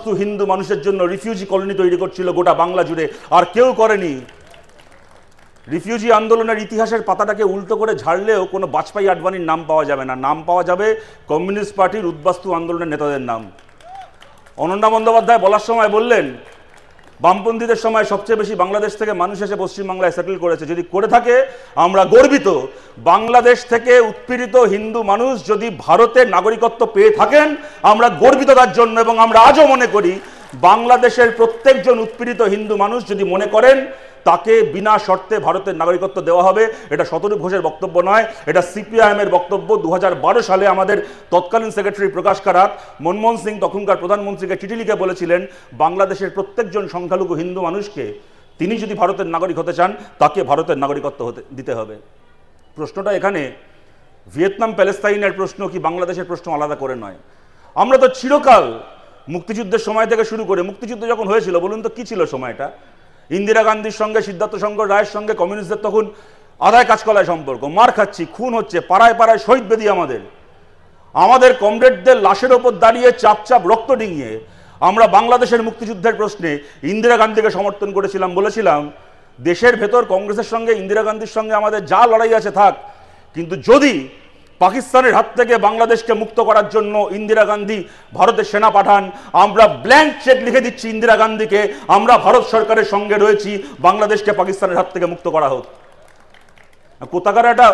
উদ্বাস্তু হিন্দু মানুষের জন্য রিফিউজি কলোনি তৈরি করছিল গোটা বাংলা জুড়ে, আর কেউ করেনি। রিফিউজি আন্দোলনের ইতিহাসের পাতাটাকে উল্টো করে ঝাড়লেও কোনো বাজপেয়ী আডবাণীর নাম পাওয়া যাবে না, নাম পাওয়া যাবে কমিউনিস্ট পার্টির উদ্বাস্তু আন্দোলনের নেতাদের নাম। অনন্যা বন্দ্যোপাধ্যায় বলার সময় বললেন বামপন্থীদের সময় সবচেয়ে বেশি বাংলাদেশ থেকে মানুষ এসে পশ্চিমবাংলায় সেটেল করেছে। যদি করে থাকে আমরা গর্বিত। বাংলাদেশ থেকে উৎপীড়িত হিন্দু মানুষ যদি ভারতের নাগরিকত্ব পেয়ে থাকেন আমরা গর্বিত তার জন্য, এবং আমরা আজও মনে করি বাংলাদেশের প্রত্যেকজন উৎপীড়িত হিন্দু মানুষ যদি মনে করেন তাকে বিনা শর্তে ভারতের নাগরিকত্ব দেওয়া হবে, এটা শতরূপ ঘোষের বক্তব্য নয়, এটা সিপিআইএমের বক্তব্য। 2012 সালে আমাদের তৎকালীন সেক্রেটারি প্রকাশ কারাত মনমোহন সিং তখনকার প্রধানমন্ত্রীকে চিঠি লিখে বলেছিলেন বাংলাদেশের প্রত্যেকজন সংখ্যালঘু হিন্দু মানুষকে তিনি যদি ভারতের নাগরিক হতে চান তাকে ভারতের নাগরিকত্ব দিতে হবে। প্রশ্নটা এখানে ভিয়েতনাম প্যালেস্তাইনের প্রশ্ন কি বাংলাদেশের প্রশ্ন আলাদা করে নয়। আমরা তো চিরকাল মুক্তিযুদ্ধের সময় থেকে শুরু করে, মুক্তিযুদ্ধ যখন হয়েছিল বলুন তো কি ছিল সময়টা? ইন্দিরা গান্ধীর সঙ্গে সিদ্ধার্থ শঙ্কর রায়ের সঙ্গে কমিউনিস্টদের তখন আদায় কাজকলায় সম্পর্ক, মার খাচ্ছি, খুন হচ্ছে, পাড়ায় পাড়ায় শহীদ বেদি আমাদের কমরেডদের লাশের ওপর দাঁড়িয়ে চাপ চাপ রক্ত ডিঙিয়ে আমরা বাংলাদেশের মুক্তিযুদ্ধের প্রশ্নে ইন্দিরা গান্ধীকে সমর্থন করেছিলাম। বলেছিলাম দেশের ভেতর কংগ্রেসের সঙ্গে ইন্দিরা গান্ধীর সঙ্গে আমাদের যা লড়াই আছে থাক, কিন্তু যদি পাকিস্তানের হাত থেকে বাংলাদেশকে মুক্ত করার জন্য ইন্দিরা গান্ধী ভারতের সেনা পাঠান, আমরা ব্ল্যাঙ্ক চেক লিখে দিচ্ছি ইন্দিরা গান্ধীকে, আমরা ভারত সরকারের সঙ্গে রয়েছি, বাংলাদেশকে পাকিস্তানের হাত থেকে মুক্ত করা হোক। কোথাকার একটা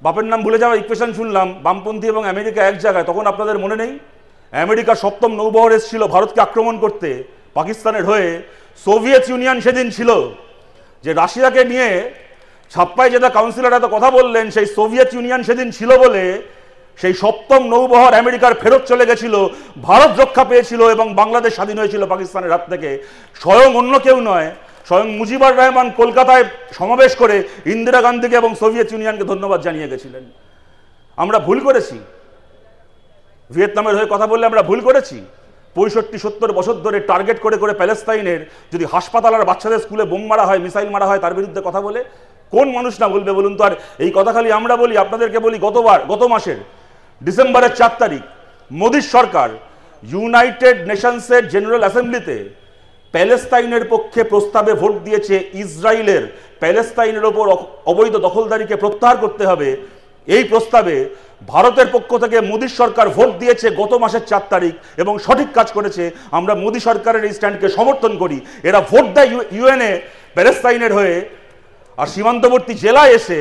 বাপের নাম ভুলে যাওয়া ইকুয়েশন শুনলাম বামপন্থী এবং আমেরিকা এক জায়গায়, তখন আপনাদের মনে নেই? আমেরিকা 7ম নৌবহর এসেছিল ভারতকে আক্রমণ করতে পাকিস্তানের হয়ে। সোভিয়েত ইউনিয়ন সেদিন ছিল, যে রাশিয়াকে নিয়ে ছাপ্পায় যেটা কাউন্সিলর এত কথা বললেন, সেই সোভিয়েত ইউনিয়ন সেদিন ছিল বলে সেই 7ম নৌবহর আমেরিকার ফেরত চলে গেছিল, ভারত রক্ষা পেয়েছিল এবং বাংলাদেশ স্বাধীন হয়েছিল পাকিস্তানের হাত থেকে। স্বয়ং অন্য কেউ নয়, স্বয়ং মুজিবুর রহমান কলকাতায় সমাবেশ করে ইন্দিরা গান্ধীকে এবং সোভিয়েত ইউনিয়নকে ধন্যবাদ জানিয়ে গেছিলেন। আমরা ভুল করেছি, ভিয়েতনামের হয়ে কথা বললে আমরা ভুল করেছি। 65-70 বছর ধরে টার্গেট করে করে প্যালেস্তাইনের যদি হাসপাতাল আর বাচ্চাদের স্কুলে বোম মারা হয়, মিসাইল মারা হয়, তার বিরুদ্ধে কথা বলে কোন মানুষ না বলবে বলুন তো? আর এই কথা খালি আমরা বলি, আপনাদেরকে বলি, গত মাসের ডিসেম্বরের 4 তারিখ মোদির সরকার ইউনাইটেড নেশনসের জেনারেল অ্যাসেম্বলিতে প্যালেস্তাইনের পক্ষে প্রস্তাবে ভোট দিয়েছে ইসরায়েলের প্যালেস্তাইনের ওপর অবৈধ দখলদারিকে প্রত্যাহার করতে হবে। এই প্রস্তাবে ভারতের পক্ষ থেকে মোদী সরকার ভোট দিয়েছে গত মাসের 4 তারিখ, এবং সঠিক কাজ করেছে। আমরা মোদী সরকারের এই স্ট্যান্ডকে সমর্থন করি। এরা ভোট দেয় ইউএনএ প্যালেস্তাইনের হয়ে, আর সীমান্তবর্তী জেলায় এসে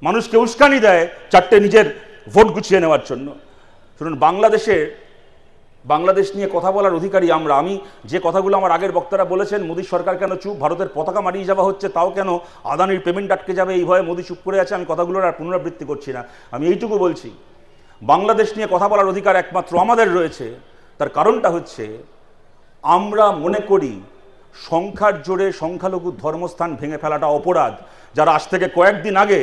মানুষকে উস্কানি দেয় 4টে নিজের ভোট গুছিয়ে নেওয়ার জন্য। শুনুন, বাংলাদেশ নিয়ে কথা বলার অধিকারী আমরা। আমি যে কথাগুলো আমার আগের বক্তারা বলেছেন, মোদী সরকার কেন চুপ, ভারতের পতাকা মারিয়ে যাওয়া হচ্ছে তাও কেন, আদানির পেমেন্ট আটকে যাবে এই ভয়ে মোদী চুপ করে আছে, আমি কথাগুলোর আর পুনরাবৃত্তি করছি না। আমি এইটুকু বলছি, বাংলাদেশ নিয়ে কথা বলার অধিকার একমাত্র আমাদের রয়েছে। তার কারণটা হচ্ছে আমরা মনে করি সংখ্যার জোরে সংখ্যালঘু ধর্মস্থান ভেঙে ফেলাটা অপরাধ। যারা আজ থেকে কয়েকদিন আগে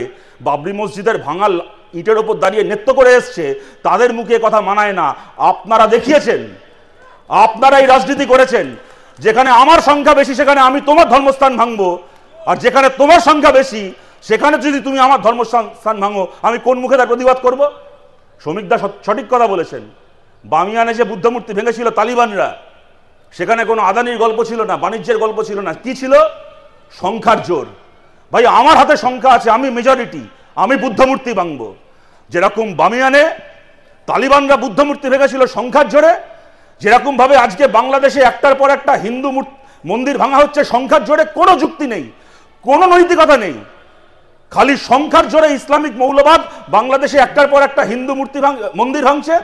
বাবরি মসজিদের ভাঙাল ইটের ওপর দাঁড়িয়ে নৃত্য করে এসছে, তাদের মুখে কথা মানায় না। আপনারা দেখিয়েছেন, আপনারাই রাজনীতি করেছেন, যেখানে আমার সংখ্যা বেশি সেখানে আমি তোমার ধর্মস্থান ভাঙবো, আর যেখানে তোমার সংখ্যা বেশি সেখানে যদি তুমি আমার ধর্মস্থান ভাঙো, আমি কোন মুখে তার প্রতিবাদ করব? শ্রমিক দা সঠিক কথা বলেছেন। বামিয়ানে যে বুদ্ধমূর্তি ভেঙেছিল তালিবানরা, সেখানে কোনো আদানির গল্প ছিল না, বাণিজ্যের গল্প ছিল না, কি ছিল? সংখ্যার জোর। ভাই, আমার হাতে সংখ্যা আছে, আমি মেজরিটি, আমি বুদ্ধমূর্তি ভাঙবো। যেরকম বামিয়ানে তালিবানরা বুদ্ধমূর্তি ভেঙেছিল সংখ্যার জোরে, যেরকম ভাবে আজকে বাংলাদেশে একটার পর একটা হিন্দু মন্দির ভাঙা হচ্ছে সংখ্যার জোরে, কোনো যুক্তি নেই, কোনো নৈতিকতা নেই, খালি সংখ্যার জোরে ইসলামিক মৌলবাদ বাংলাদেশে একটার পর একটা হিন্দু মন্দির ভাঙছে,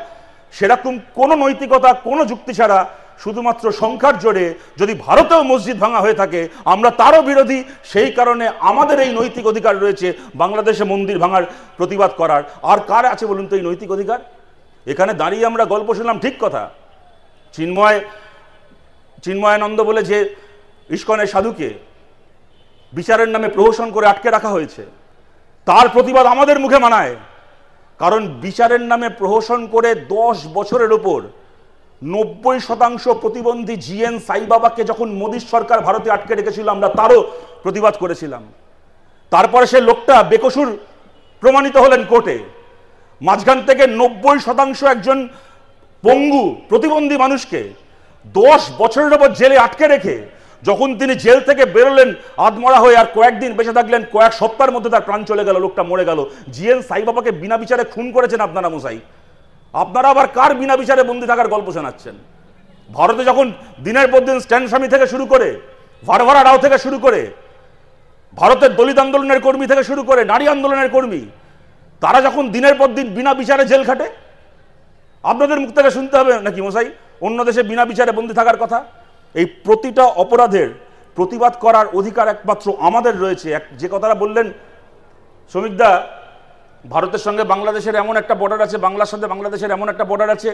সেরকম কোনো নৈতিকতা, কোনো যুক্তি ছাড়া শুধুমাত্র সংখ্যার জোরে যদি ভারতেও মসজিদ ভাঙা হয়ে থাকে আমরা তারও বিরোধী। সেই কারণে আমাদের এই নৈতিক অধিকার রয়েছে বাংলাদেশে মন্দির ভাঙার প্রতিবাদ করার। আর কার আছে বলুন তো এই নৈতিক অধিকার? এখানে দাঁড়িয়ে আমরা গল্প শুনলাম, ঠিক কথা, চিন্ময়ানন্দ বলে যে ইস্কনের সাধুকে বিচারের নামে প্রহসন করে আটকে রাখা হয়েছে, তার প্রতিবাদ আমাদের মুখে মানায়। কারণ বিচারের নামে প্রহসন করে 10 বছরের ওপর 90% প্রতিবন্ধী জিএন সাই বাবাকে যখন মোদী সরকার ভারতে আটকে রেখেছিল আমরা তারও প্রতিবাদ করেছিলাম। তারপরে সে লোকটা বেকসুর প্রমাণিত হলেন কোর্টে। মাঝখান থেকে 90% একজন পঙ্গু প্রতিবন্ধী মানুষকে 10 বছরের ওপর জেলে আটকে রেখে যখন তিনি জেল থেকে বেরোলেন আধমরা হয়ে, আর কয়েকদিন বেঁচে থাকলেন, কয়েক সপ্তাহের মধ্যে তার প্রাণ চলে গেল, লোকটা মরে গেল। জিএন সাইবাবাকে বিনা বিচারে খুন করেছেন আপনারা মশাই। আপনারা আবার কার বিনা বিচারে বন্দী থাকার গল্প শোনাচ্ছেন? ভারতে যখন দিনের পর দিন স্ট্যান স্বামী থেকে শুরু করে, ভারভারা রাও থেকে শুরু করে, ভারতের দলিত আন্দোলনের কর্মী থেকে শুরু করে নারী আন্দোলনের কর্মী, তারা যখন দিনের পর দিন বিনা বিচারে জেল খাটে, আপনাদের মুখ থেকে শুনতে হবে নাকি মশাই অন্য দেশে বিনা বিচারে বন্দী থাকার কথা? এই প্রতিটা অপরাধের প্রতিবাদ করার অধিকার একমাত্র আমাদের রয়েছে। যে কথাটা বললেন শ্রমিকদা, ভারতের সঙ্গে বাংলাদেশের এমন একটা বর্ডার আছে, বাংলার সাথে বাংলাদেশের এমন একটা বর্ডার আছে,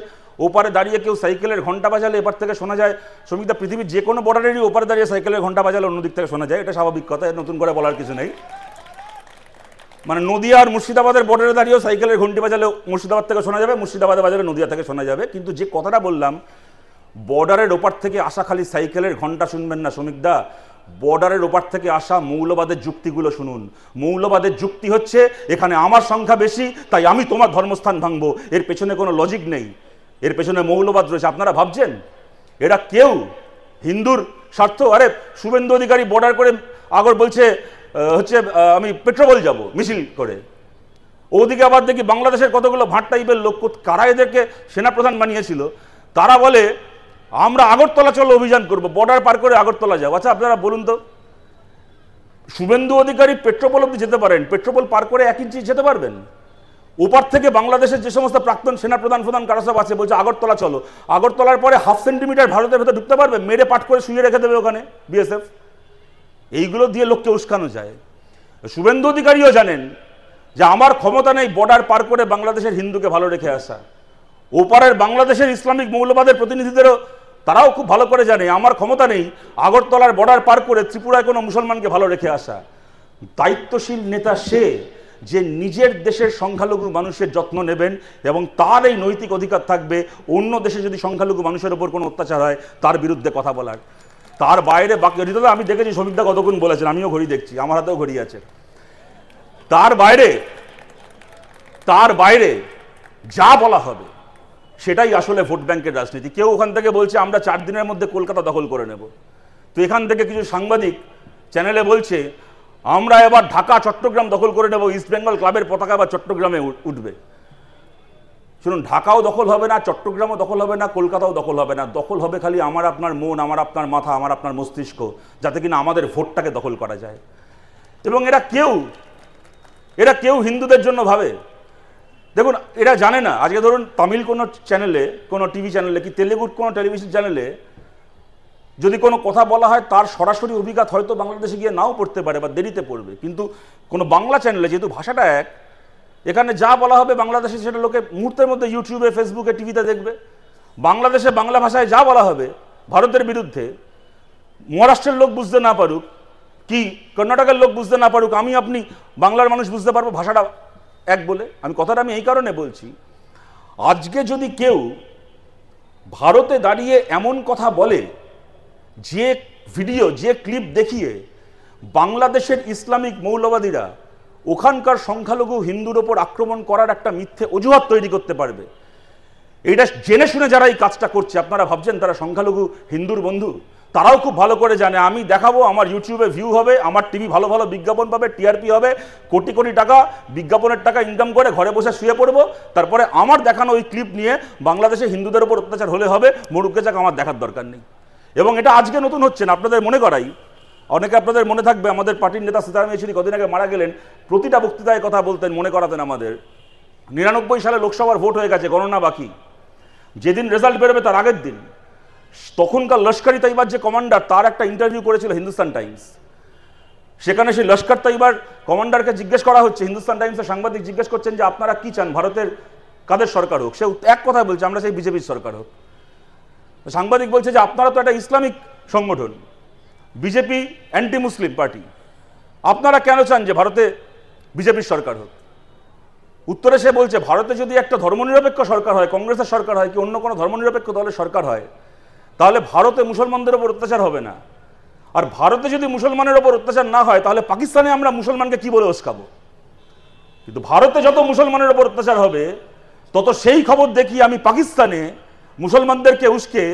ওপারে দাঁড়িয়ে কেউ সাইকেলের ঘন্টা বাজালে এপার থেকে শোনা যায়। শ্রমিকদা, পৃথিবীর যে কোনো বর্ডারেরই ওপারে দাঁড়িয়ে সাইকেলের ঘন্টা বাজালে অন্যদিক থেকে শোনা যায়, এটা স্বাভাবিক কথা, নতুন করে বলার কিছু নেই। মানে নদিয়া আর মুর্শিদাবাদের বর্ডারে দাঁড়িয়েও সাইকেলের ঘন্টি বাজালে মুর্শিদাবাদ থেকে শোনা যাবে, মুর্শিদাবাদে বাজালে নদিয়া থেকে শোনা যাবে। কিন্তু যে কথাটা বললাম, বর্ডারের ওপার থেকে আসা খালি সাইকেলের ঘন্টা শুনবেন না শ্রমিকদা, বর্ডারের ওপার থেকে আসা মৌলবাদের যুক্তিগুলো শুনুন। মৌলবাদের যুক্তি হচ্ছে এখানে আমার সংখ্যা বেশি, তাই আমি তোমার ধর্মস্থান ভাঙবো। এর পেছনে কোনো লজিক নেই, এর পেছনে মৌলবাদ রয়েছে। আপনারা ভাবছেন এরা কেউ হিন্দুর স্বার্থ? আরে শুভেন্দু অধিকারী বর্ডার করে আগর বলছে হচ্ছে আমি পেট্রোল যাব মিছিল করে, ওদিকে আবার দেখি বাংলাদেশের কতগুলো ভাট টাইপের লোক, কারা এদেরকে সেনাপ্রধান বানিয়েছিল, তারা বলে আমরা আগরতলা চলো অভিযান করব, বর্ডার পার করে আগরতলা যাও। আচ্ছা আপনারা বলুন তো, শুভেন্দু অধিকারী পেট্রোপোল অব্দি যেতে পারেন, পেট্রোপোল পার করে 1 ইঞ্চি যেতে পারবেন? ওপার থেকে বাংলাদেশের যে সমস্ত প্রাক্তন সেনাপ্রধান কারা সব আছে, বলছে আগরতলা চলো, আগরতলার পরে 1/2 সেন্টিমিটার ভারতের ভেতরে ঢুকতে পারবে? মেরে পাট করে শুয়ে রেখে দেবে ওখানে বিএসএফ। এইগুলো দিয়ে লোককে উস্কানো যায়। শুভেন্দু অধিকারীও জানেন যে আমার ক্ষমতা নেই বর্ডার পার করে বাংলাদেশের হিন্দুকে ভালো রেখে আসা। ওপারের বাংলাদেশের ইসলামিক মৌলবাদের প্রতিনিধিদেরও তারাও খুব ভালো করে জানে আমার ক্ষমতা নেই আগরতলার বর্ডার পার করে ত্রিপুরায় কোনো মুসলমানকে ভালো রেখে আসা। দায়িত্বশীল নেতা সে যে নিজের দেশের সংখ্যালঘু মানুষের যত্ন নেবেন এবং তার এই নৈতিক অধিকার থাকবে অন্য দেশে যদি সংখ্যালঘু মানুষের উপর কোনো অত্যাচার হয় তার বিরুদ্ধে কথা বলার। তার বাইরে বাকি আমি দেখেছি শ্রমিকদা কতক্ষণ বলেছেন, আমিও ঘড়ি দেখছি, আমার হাতেও ঘড়ি আছে। তার বাইরে যা বলা হবে সেটাই আসলে ভোট ব্যাংকের রাজনীতি। কেউ ওখান থেকে বলছে আমরা 4 দিনের মধ্যে কলকাতা দখল করে নেব, তো এখান থেকে কিছু সাংবাদিক চ্যানেলে বলছে আমরা এবার ঢাকা চট্টগ্রাম দখল করে নেব, ইস্ট বেঙ্গল ক্লাবের পতাকা এবার চট্টগ্রামে উঠবে। শুনুন, ঢাকাও দখল হবে না, চট্টগ্রামও দখল হবে না, কলকাতাও দখল হবে না, দখল হবে খালি আমার আপনার মন, আমার আপনার মাথা, আমার আপনার মস্তিষ্ক, যাতে কিনা আমাদের ভোটটাকে দখল করা যায়। এবং এরা কেউ হিন্দুদের জন্য ভাবে? দেখুন, এরা জানে না। আজকে ধরুন তামিল কোনো চ্যানেলে, কোনো টিভি চ্যানেলে কি তেলেগুর কোনো টেলিভিশন চ্যানেলে যদি কোনো কথা বলা হয় তার সরাসরি অভিঘাত হয়তো বাংলাদেশে গিয়ে নাও পড়তে পারে বা দেরিতে পড়বে, কিন্তু কোনো বাংলা চ্যানেলে যেহেতু ভাষাটা এক, এখানে যা বলা হবে বাংলাদেশে সেটা লোকে মুহূর্তের মধ্যে ইউটিউবে, ফেসবুকে, টিভিতে দেখবে। বাংলাদেশে বাংলা ভাষায় যা বলা হবে ভারতের বিরুদ্ধে, মহারাষ্ট্রের লোক বুঝতে না পারুক কি কর্ণাটকের লোক বুঝতে না পারুক, আমি আপনি বাংলার মানুষ বুঝতে পারবো ভাষাটা এক বলে। কথাটা আমি এই কারণে বলছি, আজকে যদি কেউ ভারতে দাঁড়িয়ে এমন কথা বলে, যে ভিডিও, যে ক্লিপ দেখিয়ে বাংলাদেশের ইসলামিক মৌলবাদীরা ওখানকার সংখ্যালঘু হিন্দুর ওপর আক্রমণ করার একটা মিথ্যে অজুহাত তৈরি করতে পারবে, এটা জেনে শুনে যারা এই কাজটা করছে, আপনারা ভাবছেন তারা সংখ্যালঘু হিন্দুর বন্ধু? তারাও খুব ভালো করে জানে আমি দেখাবো, আমার ইউটিউবে ভিউ হবে, আমার টিভি ভালো ভালো বিজ্ঞাপন পাবে, টিআরপি হবে, কোটি কোটি টাকা বিজ্ঞাপনের টাকা ইনকাম করে ঘরে বসে শুয়ে পড়বো, তারপরে আমার দেখানো ওই ক্লিপ নিয়ে বাংলাদেশে হিন্দুদের উপর অত্যাচার হলে হবে, মরুকে যাক, আমার দেখার দরকার নেই। এবং এটা আজকে নতুন হচ্ছে না, আপনাদের মনে করাই, অনেকে আপনাদের মনে থাকবে আমাদের পার্টির নেতা সীতারাম ইয়েচুরি কদিন আগে মারা গেলেন, প্রতিটা বক্তৃতায় কথা বলতেন, মনে করাতেন আমাদের 99 সালে লোকসভার ভোট হয়ে গেছে, গণনা বাকি, যেদিন রেজাল্ট বেরোবে তার আগের দিন তখনকার লস্করি তৈবার যে কমান্ডার, তার একটা ইন্টারভিউ করেছিল হিন্দুস্তান টাইমস। সেখানে সেই লস্কর তৈবার কমান্ডারকে জিজ্ঞেস করা হচ্ছে, হিন্দুস্তান টাইমসের সাংবাদিক জিজ্ঞেস করছেন যে আপনারা কি চান, ভারতের কাদের সরকার হোক? সে এক কথায় বলছে আমরা চাই বিজেপির সরকার হোক। সাংবাদিক বলছে যে আপনারা তো একটা ইসলামিক সংগঠন, বিজেপি অ্যান্টি মুসলিম পার্টি, আপনারা কেন চান যে ভারতে বিজেপির সরকার হোক? উত্তরে সে বলছে ভারতে যদি একটা ধর্মনিরপেক্ষ সরকার হয়, কংগ্রেসের সরকার হয়, কি অন্য কোনো ধর্মনিরপেক্ষ দলের সরকার হয়, তাহলে ভারতে মুসলমানদের উপর অত্যাচার হবে না। আর ভারতে যদি মুসলমানের উপর অত্যাচার না হয় তাহলে পাকিস্তানে আমরা মুসলমানকে কি বলে উস্কাবো? কিন্তু ভারতে যত মুসলমানের উপর অত্যাচার হবে তত সেই খবর দেখি আমি পাকিস্তানে মুসলমানদেরকে উস্কে